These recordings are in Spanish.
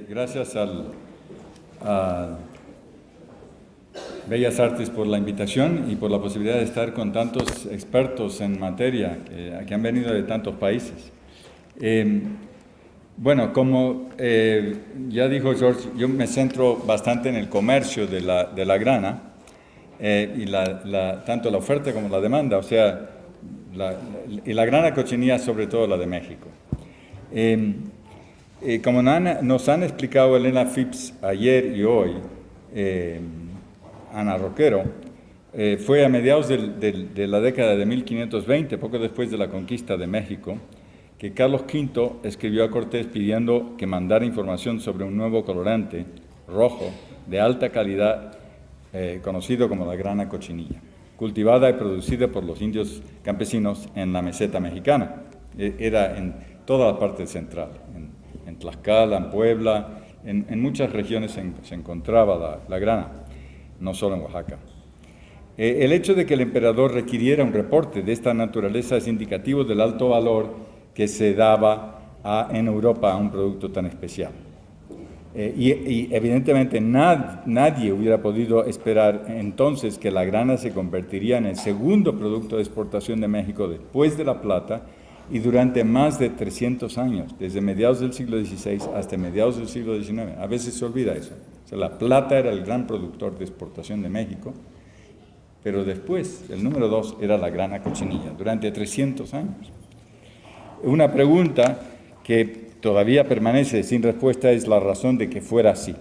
Gracias a Bellas Artes por la invitación y por la posibilidad de estar con tantos expertos en materia que han venido de tantos países. Bueno, como ya dijo George, yo me centro bastante en el comercio de la grana y tanto la oferta como la demanda, o sea, la grana cochinilla, sobre todo la de México. Como nos han explicado Elena Phipps ayer y hoy, Ana Roquero, fue a mediados de la década de 1520, poco después de la conquista de México, que Carlos V escribió a Cortés pidiendo que mandara información sobre un nuevo colorante rojo de alta calidad, conocido como la grana cochinilla, cultivada y producida por los indios campesinos en la meseta mexicana. Era en toda la parte central, en Tlaxcala, en Puebla, en muchas regiones se encontraba la grana, no solo en Oaxaca. El hecho de que el emperador requiriera un reporte de esta naturaleza es indicativo del alto valor que se daba en Europa a un producto tan especial. Y evidentemente nadie hubiera podido esperar entonces que la grana se convertiría en el segundo producto de exportación de México después de la plata y durante más de 300 años, desde mediados del siglo XVI hasta mediados del siglo XIX. A veces se olvida eso. O sea, la plata era el gran productor de exportación de México, pero después, el número 2 era la grana cochinilla, durante 300 años. Una pregunta que todavía permanece sin respuesta es la razón de que fuera así.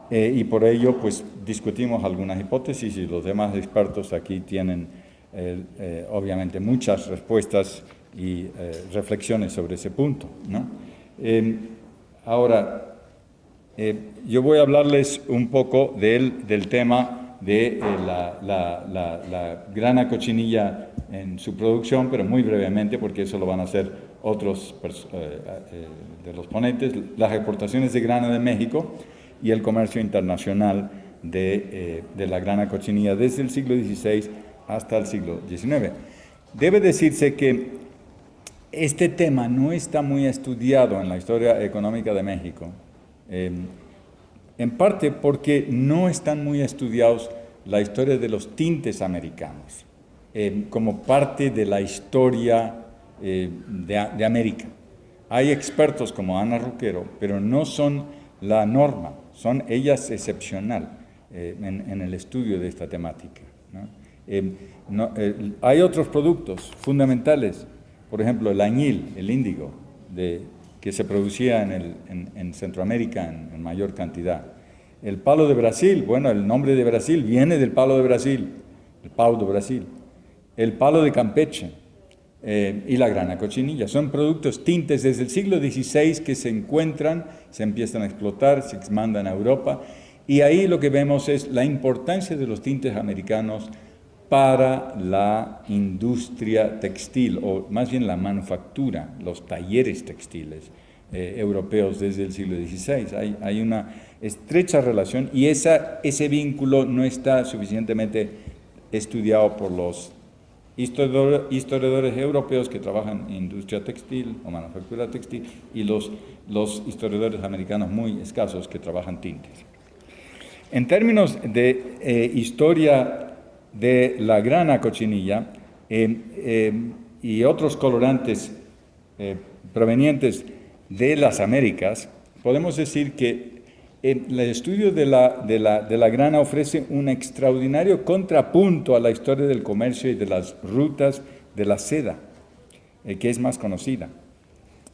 Y por ello, pues, discutimos algunas hipótesis y los demás expertos aquí tienen, obviamente, muchas respuestas y reflexiones sobre ese punto, ¿no? Ahora, yo voy a hablarles un poco del tema de la grana cochinilla en su producción, pero muy brevemente, porque eso lo van a hacer otros de los ponentes, las exportaciones de grana de México y el comercio internacional de la grana cochinilla desde el siglo XVI hasta el siglo XIX. Debe decirse que este tema no está muy estudiado en la historia económica de México, en parte porque no están muy estudiados la historia de los tintes americanos, como parte de la historia de América. Hay expertos como Ana Roquero, pero no son la norma, ella es excepcional en el estudio de esta temática, ¿no? Hay otros productos fundamentales, por ejemplo, el añil, el índigo, que se producía en Centroamérica en mayor cantidad. El palo de Brasil, bueno, el nombre de Brasil viene del palo de Brasil, el pau de Brasil. El palo de Campeche y la grana cochinilla. Son productos tintes desde el siglo XVI que se encuentran, se empiezan a explotar, se mandan a Europa. Y ahí lo que vemos es la importancia de los tintes americanos para la industria textil, o más bien la manufactura, los talleres textiles europeos desde el siglo XVI. Hay una estrecha relación y ese vínculo no está suficientemente estudiado por los historiadores europeos que trabajan en industria textil o manufactura textil y los historiadores americanos muy escasos que trabajan tintes. En términos de historia de la grana cochinilla y otros colorantes provenientes de las Américas, podemos decir que el estudio de la grana ofrece un extraordinario contrapunto a la historia del comercio y de las rutas de la seda, que es más conocida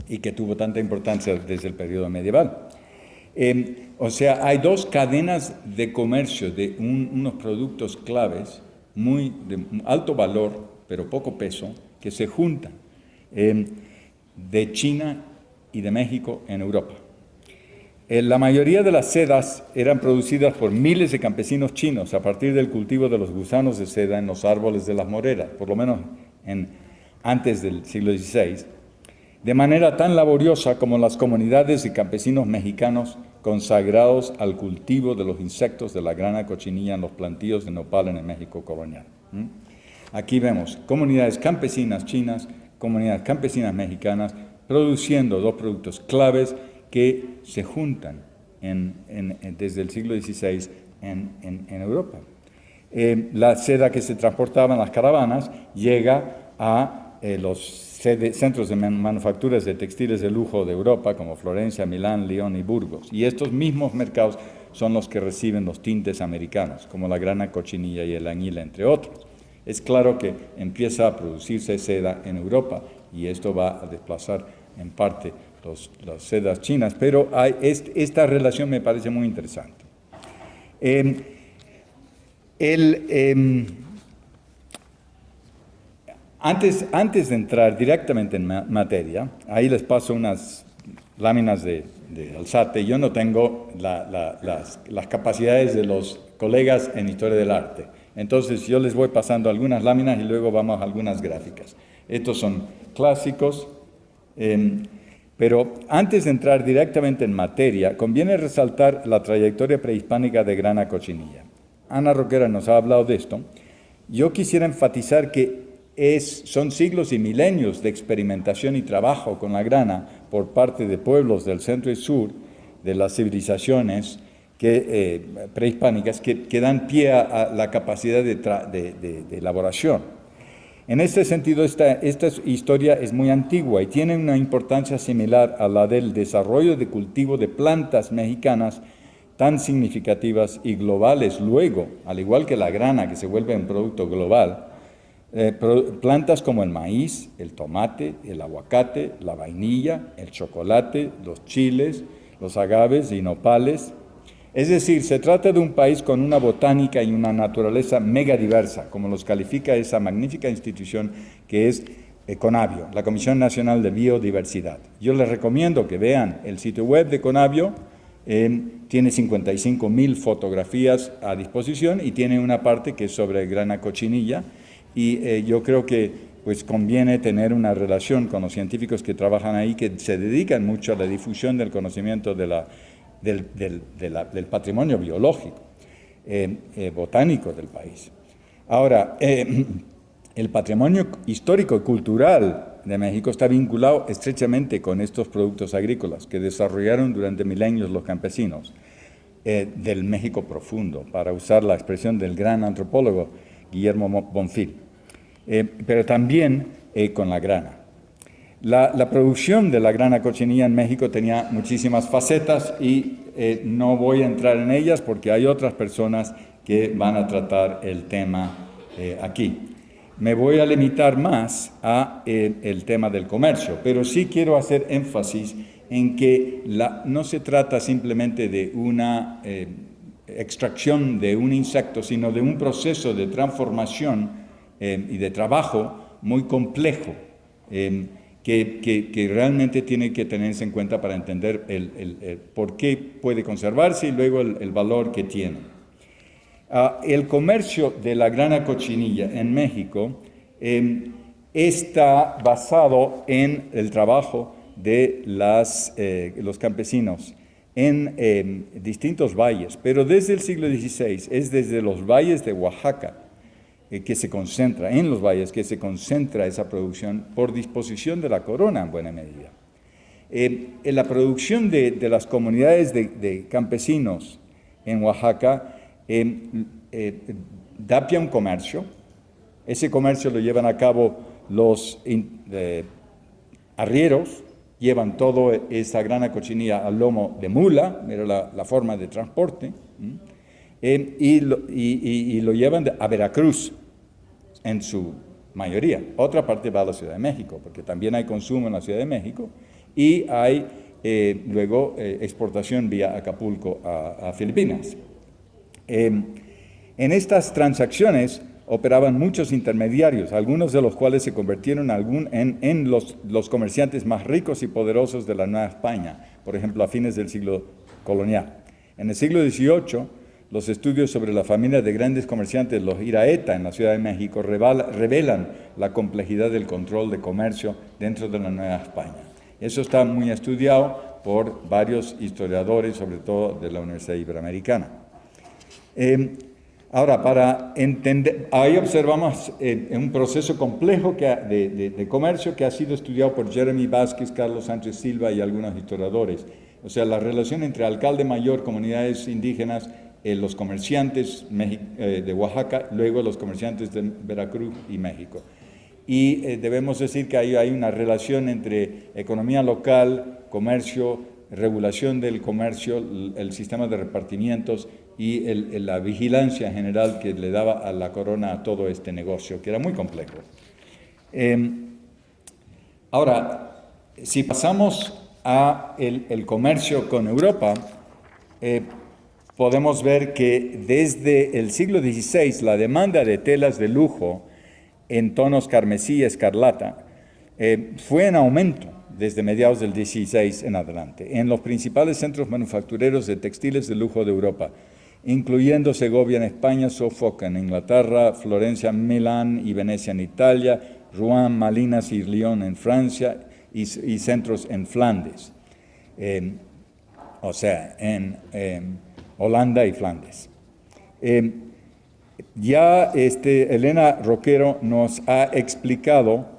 y que tuvo tanta importancia desde el periodo medieval. O sea, hay dos cadenas de comercio de unos productos claves de alto valor, pero poco peso, que se juntan de China y de México en Europa. La mayoría de las sedas eran producidas por miles de campesinos chinos a partir del cultivo de los gusanos de seda en los árboles de las moreras, por lo menos antes del siglo XVI, de manera tan laboriosa como las comunidades de campesinos mexicanos consagrados al cultivo de los insectos de la grana cochinilla en los plantíos de nopal en el México colonial. Aquí vemos comunidades campesinas chinas, comunidades campesinas mexicanas, produciendo dos productos claves que se juntan desde el siglo XVI en Europa. La seda que se transportaba en las caravanas llega a los centros de manufacturas de textiles de lujo de Europa, como Florencia, Milán, León y Burgos. Y estos mismos mercados son los que reciben los tintes americanos, como la grana cochinilla y el añil, entre otros. Es claro que empieza a producirse seda en Europa y esto va a desplazar en parte las sedas chinas, pero esta relación me parece muy interesante. Antes de entrar directamente en materia, ahí les paso unas láminas de Alzate. Yo no tengo las capacidades de los colegas en Historia del Arte. Entonces yo les voy pasando algunas láminas y luego vamos a algunas gráficas. Estos son clásicos, pero antes de entrar directamente en materia, conviene resaltar la trayectoria prehispánica de grana cochinilla. Ana Roquera nos ha hablado de esto. Yo quisiera enfatizar que son siglos y milenios de experimentación y trabajo con la grana por parte de pueblos del centro y sur de las civilizaciones prehispánicas que dan pie a la capacidad de elaboración. En este sentido, esta historia es muy antigua y tiene una importancia similar a la del desarrollo de cultivo de plantas mexicanas tan significativas y globales luego, al igual que la grana que se vuelve un producto global. Plantas como el maíz, el tomate, el aguacate, la vainilla, el chocolate, los chiles, los agaves y nopales. Es decir, se trata de un país con una botánica y una naturaleza mega diversa, como los califica esa magnífica institución que es Conavio, la Comisión Nacional de Biodiversidad. Yo les recomiendo que vean el sitio web de Conavio. Tiene 55,000 fotografías a disposición y tiene una parte que es sobre grana cochinilla. Y yo creo que pues conviene tener una relación con los científicos que trabajan ahí, que se dedican mucho a la difusión del conocimiento del patrimonio biológico, botánico del país. Ahora, el patrimonio histórico y cultural de México está vinculado estrechamente con estos productos agrícolas que desarrollaron durante milenios los campesinos del México profundo, para usar la expresión del gran antropólogo Guillermo Bonfil. Pero también con la grana. La producción de la grana cochinilla en México tenía muchísimas facetas y no voy a entrar en ellas porque hay otras personas que van a tratar el tema aquí. Me voy a limitar más a el tema del comercio, pero sí quiero hacer énfasis en que no se trata simplemente de una extracción de un insecto, sino de un proceso de transformación y de trabajo muy complejo que realmente tiene que tenerse en cuenta para entender el por qué puede conservarse y luego el valor que tiene. El comercio de la grana cochinilla en México está basado en el trabajo de los campesinos en distintos valles, pero desde el siglo XVI es desde los valles de Oaxaca que se concentra, en los valles que se concentra esa producción por disposición de la corona en buena medida. En la producción de las comunidades de campesinos en Oaxaca da pie a un comercio. Ese comercio lo llevan a cabo los arrieros, llevan toda esa grana cochinilla al lomo de mula, era la forma de transporte, y lo llevan a Veracruz en su mayoría. Otra parte va a la Ciudad de México, porque también hay consumo en la Ciudad de México, y hay luego exportación vía Acapulco a Filipinas. En estas transacciones operaban muchos intermediarios, algunos de los cuales se convirtieron en los comerciantes más ricos y poderosos de la Nueva España, por ejemplo, a fines del siglo colonial. En el siglo XVIII, los estudios sobre la familia de grandes comerciantes, los Iraeta, en la Ciudad de México, revelan la complejidad del control de comercio dentro de la Nueva España. Eso está muy estudiado por varios historiadores, sobre todo de la Universidad Iberoamericana. Ahora, para entender, ahí observamos un proceso complejo de comercio que ha sido estudiado por Jeremy Vázquez, Carlos Sánchez Silva y algunos historiadores. O sea, la relación entre alcalde mayor, comunidades indígenas, los comerciantes de Oaxaca, luego los comerciantes de Veracruz y México. Y debemos decir que hay una relación entre economía local, comercio, regulación del comercio, el sistema de repartimientos y la vigilancia general que le daba a la corona a todo este negocio, que era muy complejo. Ahora, si pasamos a el comercio con Europa, podemos ver que desde el siglo XVI la demanda de telas de lujo en tonos carmesí y escarlata fue en aumento desde mediados del XVI en adelante, en los principales centros manufactureros de textiles de lujo de Europa, incluyendo Segovia en España, Suffolk en Inglaterra, Florencia, Milán y Venecia en Italia, Rouen, Malinas y Lyon en Francia y centros en Flandes, o sea, en Holanda y Flandes. Ya Elena Roquero nos ha explicado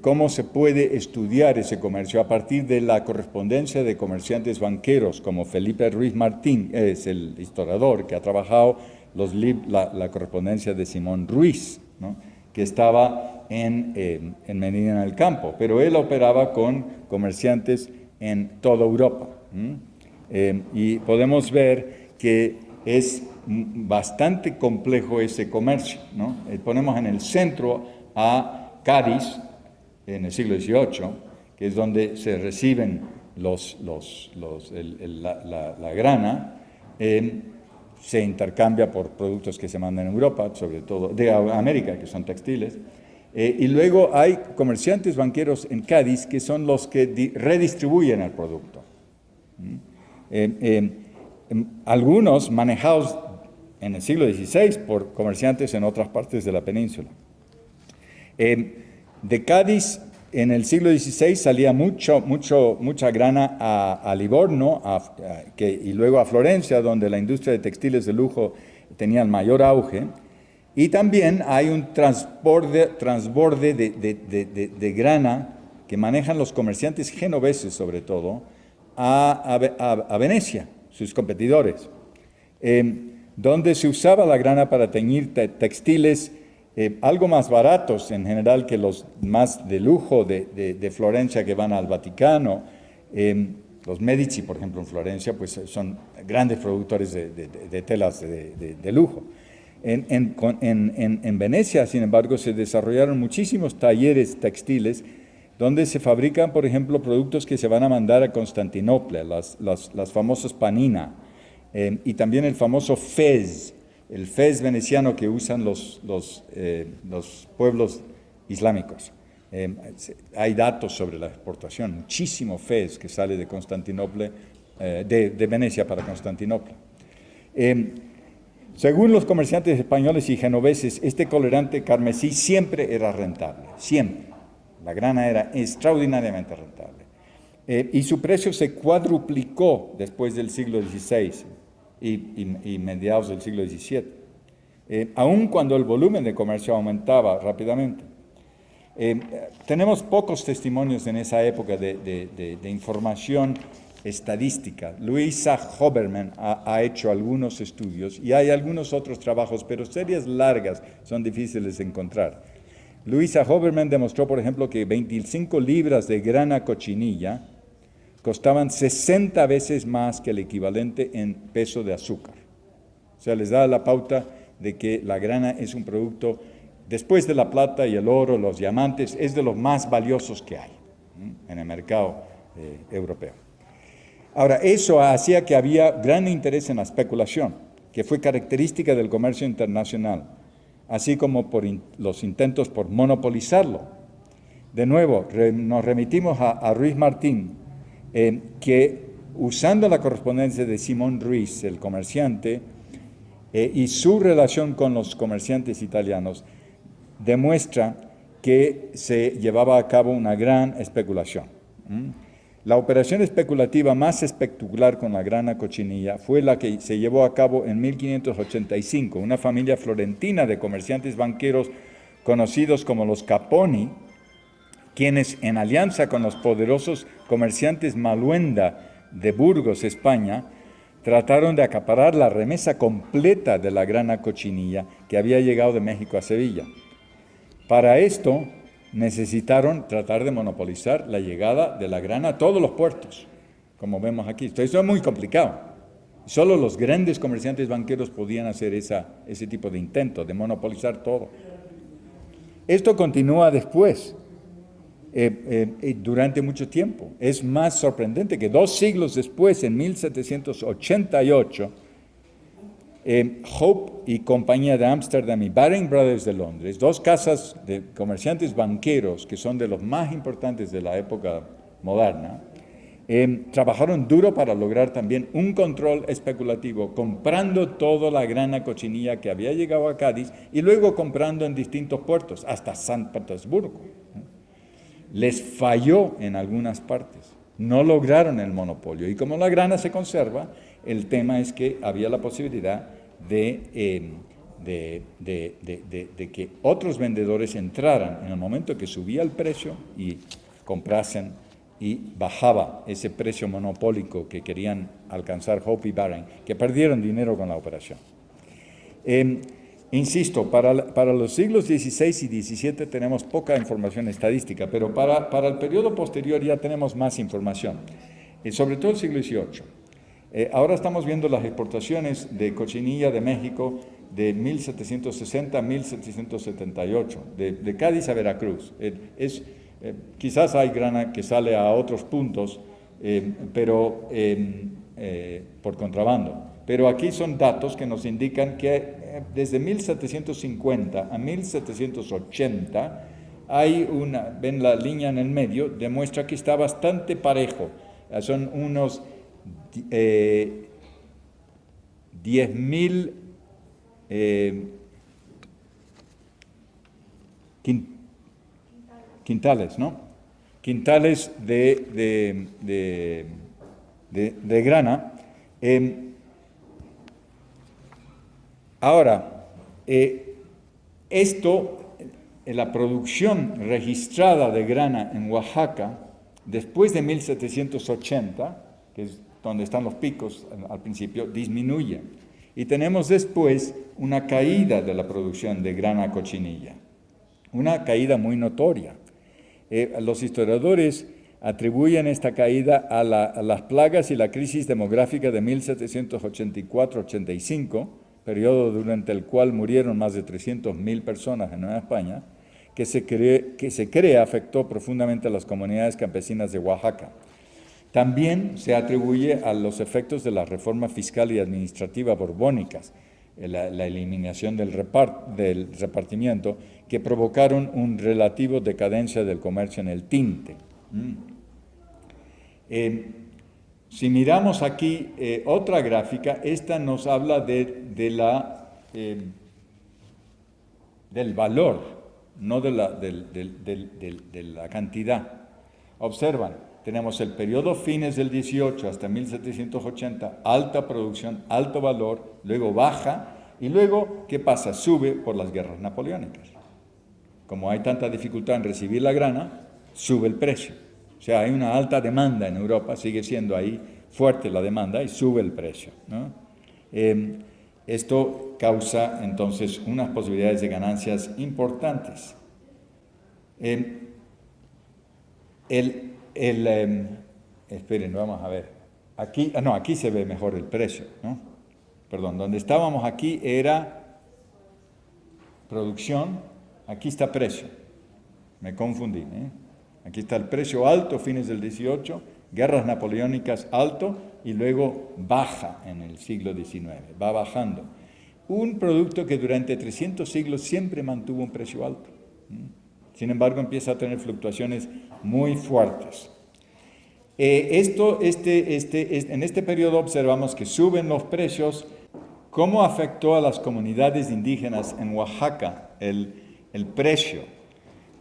cómo se puede estudiar ese comercio a partir de la correspondencia de comerciantes banqueros, como Felipe Ruiz Martín, es el historiador que ha trabajado la correspondencia de Simón Ruiz, ¿no?, que estaba en Medina en el Campo, pero él operaba con comerciantes en toda Europa. Y podemos ver que es bastante complejo ese comercio, ¿no? Ponemos en el centro a Cádiz, en el siglo XVIII, que es donde se reciben la grana, se intercambia por productos que se mandan en Europa, sobre todo de América, que son textiles. Y luego hay comerciantes banqueros en Cádiz que son los que redistribuyen el producto. Algunos manejados en el siglo XVI por comerciantes en otras partes de la península. De Cádiz en el siglo XVI salía mucha grana a Livorno y luego a Florencia, donde la industria de textiles de lujo tenía el mayor auge. Y también hay un transborde de grana que manejan los comerciantes genoveses, sobre todo, a Venecia, sus competidores, donde se usaba la grana para teñir textiles algo más baratos en general que los más de lujo de Florencia que van al Vaticano. Los Medici, por ejemplo, en Florencia, pues son grandes productores de telas de lujo. En Venecia, sin embargo, se desarrollaron muchísimos talleres textiles donde se fabrican, por ejemplo, productos que se van a mandar a Constantinopla, las famosas panina, y también el famoso fez, el fez veneciano que usan los pueblos islámicos. Hay datos sobre la exportación, muchísimo fez que sale de Constantinopla, de Venecia para Constantinopla. Según los comerciantes españoles y genoveses, este colorante carmesí siempre era rentable, siempre. La grana era extraordinariamente rentable. Y su precio se cuadruplicó después del siglo XVI y mediados del siglo XVII, aun cuando el volumen de comercio aumentaba rápidamente. Tenemos pocos testimonios en esa época de información estadística. Louisa Hoberman ha hecho algunos estudios y hay algunos otros trabajos, pero series largas son difíciles de encontrar. Louisa Hoberman demostró, por ejemplo, que 25 libras de grana cochinilla costaban 60 veces más que el equivalente en peso de azúcar. O sea, les da la pauta de que la grana es un producto, después de la plata y el oro, los diamantes, es de los más valiosos que hay en el mercado europeo. Ahora, eso hacía que había gran interés en la especulación, que fue característica del comercio internacional, así como por los intentos por monopolizarlo. De nuevo, nos remitimos a Ruiz Martín, que usando la correspondencia de Simón Ruiz, el comerciante, y su relación con los comerciantes italianos, demuestra que se llevaba a cabo una gran especulación. La operación especulativa más espectacular con la grana cochinilla fue la que se llevó a cabo en 1585. Una familia florentina de comerciantes banqueros conocidos como los Caponi quienes en alianza con los poderosos comerciantes Maluenda de Burgos, España, trataron de acaparar la remesa completa de la grana cochinilla que había llegado de México a Sevilla. Para esto necesitaron tratar de monopolizar la llegada de la grana a todos los puertos, como vemos aquí. Esto es muy complicado. Solo los grandes comerciantes banqueros podían hacer ese tipo de intento, de monopolizar todo. Esto continúa después, durante mucho tiempo. Es más sorprendente que 2 siglos después, en 1788, Hope y compañía de Ámsterdam y Baring Brothers de Londres, 2 casas de comerciantes banqueros que son de los más importantes de la época moderna, trabajaron duro para lograr también un control especulativo, comprando toda la grana cochinilla que había llegado a Cádiz y luego comprando en distintos puertos, hasta San Petersburgo. Les falló en algunas partes, no lograron el monopolio. Y como la grana se conserva, el tema es que había la posibilidad de que otros vendedores entraran en el momento que subía el precio y comprasen y bajaba ese precio monopólico que querían alcanzar Hope y Baring, que perdieron dinero con la operación. Insisto, para los siglos XVI y XVII tenemos poca información estadística, pero para el periodo posterior ya tenemos más información, sobre todo el siglo XVIII. Ahora estamos viendo las exportaciones de cochinilla de México de 1760 a 1778, de Cádiz a Veracruz. Quizás hay grana que sale a otros puntos, pero por contrabando. Pero aquí son datos que nos indican que desde 1750 a 1780 hay ven la línea en el medio, demuestra que está bastante parejo. Son unos 10,000 quintales, ¿no? Quintales de grana. Ahora, la producción registrada de grana en Oaxaca, después de 1780, que es donde están los picos al principio, disminuye. Y tenemos después una caída de la producción de grana cochinilla, una caída muy notoria. Los historiadores atribuyen esta caída a las plagas y la crisis demográfica de 1784-85, periodo durante el cual murieron más de 300,000 personas en Nueva España, que se cree afectó profundamente a las comunidades campesinas de Oaxaca. También se atribuye a los efectos de la reforma fiscal y administrativa borbónicas, la eliminación del repartimiento, que provocaron un relativo decadencia del comercio en el tinte. Si miramos aquí otra gráfica, esta nos habla del valor, no de la cantidad. Observan, tenemos el periodo fines del 18 hasta 1780, alta producción, alto valor, luego baja, y luego, ¿qué pasa? Sube por las guerras napoleónicas. Como hay tanta dificultad en recibir la grana, sube el precio. O sea, hay una alta demanda en Europa, sigue siendo ahí fuerte la demanda y sube el precio, ¿no? Esto causa entonces unas posibilidades de ganancias importantes. Esperen, vamos a ver. Aquí se ve mejor el precio, ¿no? Perdón, donde estábamos aquí era producción, aquí está precio. Me confundí, ¿eh? Aquí está el precio alto, fines del 18, guerras napoleónicas alto, y luego baja en el siglo XIX, va bajando. Un producto que durante 300 siglos siempre mantuvo un precio alto. Sin embargo, empieza a tener fluctuaciones muy fuertes. En este periodo observamos que suben los precios. ¿Cómo afectó a las comunidades indígenas en Oaxaca el precio?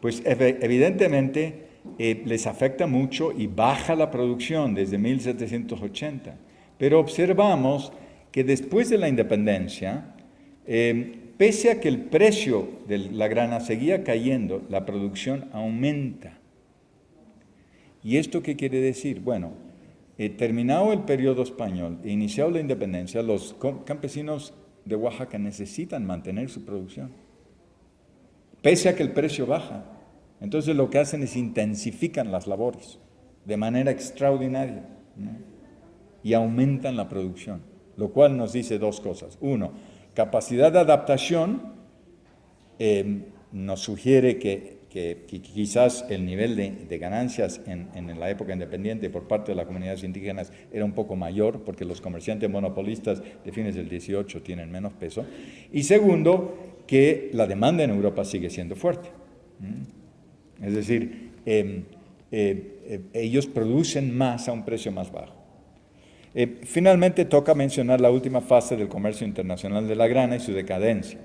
Pues evidentemente les afecta mucho y baja la producción desde 1780. Pero observamos que después de la independencia, pese a que el precio de la grana seguía cayendo, la producción aumenta. ¿Y esto qué quiere decir? Bueno, terminado el periodo español e iniciado la independencia, los campesinos de Oaxaca necesitan mantener su producción, pese a que el precio baja. Entonces lo que hacen es intensifican las labores de manera extraordinaria, ¿no? Y aumentan la producción, lo cual nos dice dos cosas. Uno, capacidad de adaptación nos sugiere que quizás el nivel de ganancias en la época independiente por parte de las comunidades indígenas era un poco mayor, porque los comerciantes monopolistas de fines del 18 tienen menos peso. Y segundo, que la demanda en Europa sigue siendo fuerte. Es decir, ellos producen más a un precio más bajo. Finalmente toca mencionar la última fase del comercio internacional de la grana y su decadencia.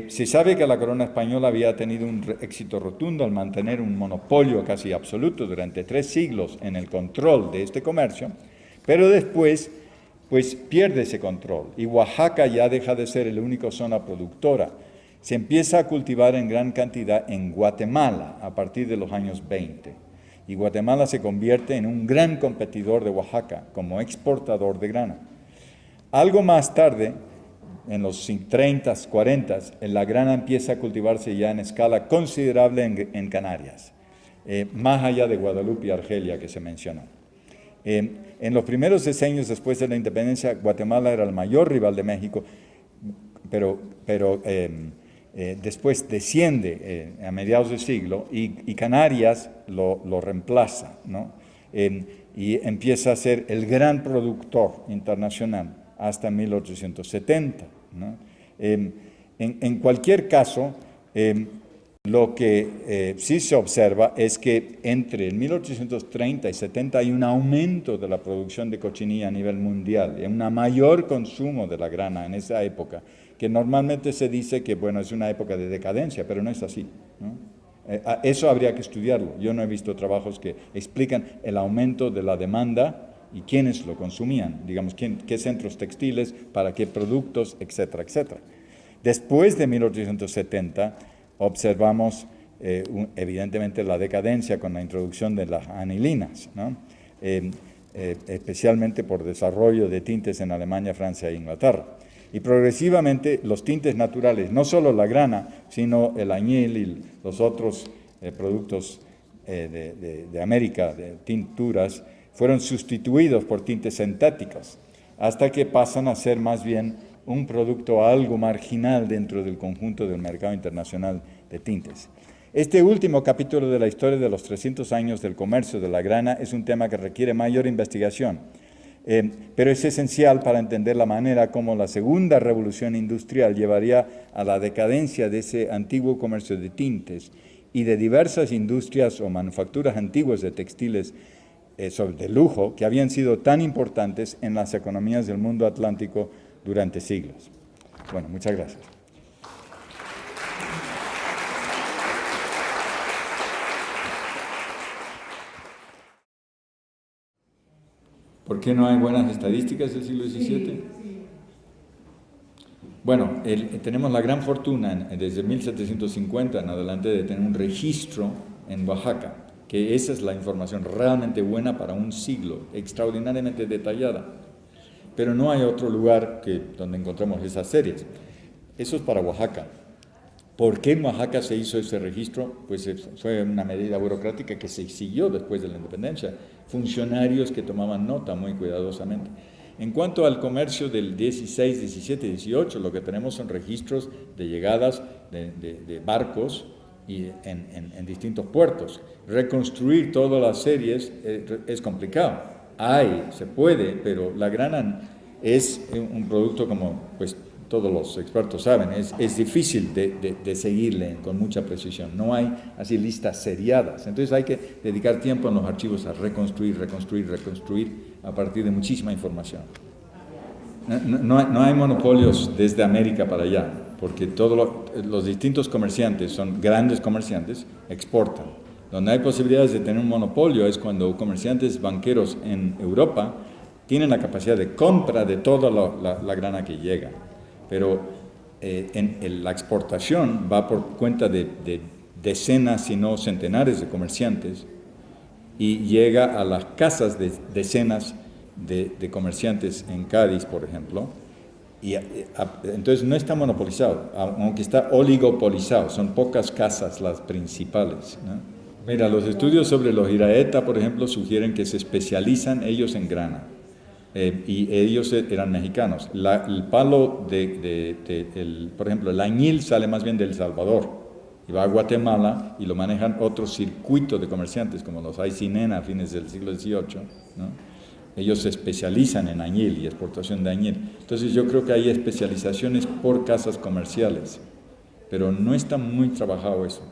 Se sabe que la corona española había tenido un éxito rotundo al mantener un monopolio casi absoluto durante 3 siglos en el control de este comercio, pero después pues pierde ese control y Oaxaca ya deja de ser la única zona productora. Se empieza a cultivar en gran cantidad en Guatemala a partir de los años 20 y Guatemala se convierte en un gran competidor de Oaxaca como exportador de grana. Algo más tarde, en los 30s, 40s, la grana empieza a cultivarse ya en escala considerable en Canarias, más allá de Guadalupe y Argelia que se mencionó. En los primeros decenios después de la independencia, Guatemala era el mayor rival de México, pero después desciende a mediados del siglo y Canarias lo reemplaza, ¿no? Y empieza a ser el gran productor internacional hasta 1870, ¿no? En cualquier caso, lo que sí se observa es que entre 1830 y 70 hay un aumento de la producción de cochinilla a nivel mundial, y un mayor consumo de la grana en esa época, que normalmente se dice que, bueno, es una época de decadencia, pero no es así, ¿no? Eso habría que estudiarlo. Yo no he visto trabajos que explican el aumento de la demanda y quiénes lo consumían, digamos, qué centros textiles, para qué productos, etcétera, etcétera. Después de 1870 observamos evidentemente la decadencia con la introducción de las anilinas, ¿no? Especialmente por desarrollo de tintes en Alemania, Francia e Inglaterra. Y progresivamente los tintes naturales, no solo la grana, sino el añil y los otros productos de América, de tinturas, fueron sustituidos por tintes sintéticos, hasta que pasan a ser más bien un producto algo marginal dentro del conjunto del mercado internacional de tintes. Este último capítulo de la historia de los 300 años del comercio de la grana es un tema que requiere mayor investigación, pero es esencial para entender la manera como la segunda revolución industrial llevaría a la decadencia de ese antiguo comercio de tintes y de diversas industrias o manufacturas antiguas de textiles de lujo que habían sido tan importantes en las economías del mundo atlántico durante siglos. Bueno, muchas gracias. ¿Por qué no hay buenas estadísticas del siglo XVII? Bueno, tenemos la gran fortuna desde 1750 en adelante de tener un registro en Oaxaca, que esa es la información realmente buena para un siglo, extraordinariamente detallada. Pero no hay otro lugar donde encontramos esas series. Eso es para Oaxaca. ¿Por qué en Oaxaca se hizo ese registro? Pues fue una medida burocrática que se siguió después de la independencia. Funcionarios que tomaban nota muy cuidadosamente. En cuanto al comercio del 16, 17, 18, lo que tenemos son registros de llegadas de barcos y en distintos puertos. Reconstruir todas las series es complicado. Se puede, pero la grana es un producto, como pues todos los expertos saben, es difícil de seguirle con mucha precisión. No hay así listas seriadas. Entonces hay que dedicar tiempo en los archivos a reconstruir a partir de muchísima información. No hay monopolios desde América para allá, porque todos los distintos comerciantes son grandes comerciantes, exportan. Donde hay posibilidades de tener un monopolio es cuando comerciantes banqueros en Europa tienen la capacidad de compra de toda la grana que llega. Pero la exportación va por cuenta de decenas, si no centenares de comerciantes y llega a las casas de decenas de comerciantes en Cádiz, por ejemplo, y entonces no está monopolizado, aunque está oligopolizado, son pocas casas las principales, ¿no? Mira, los estudios sobre los Iraeta, por ejemplo, sugieren que se especializan ellos en grana, y ellos eran mexicanos. El palo por ejemplo, el añil sale más bien de El Salvador, y va a Guatemala y lo manejan otro circuito de comerciantes, como los Aycinena a fines del siglo XVIII, ¿no? Ellos se especializan en añil y exportación de añil. Entonces yo creo que hay especializaciones por casas comerciales, pero no está muy trabajado eso.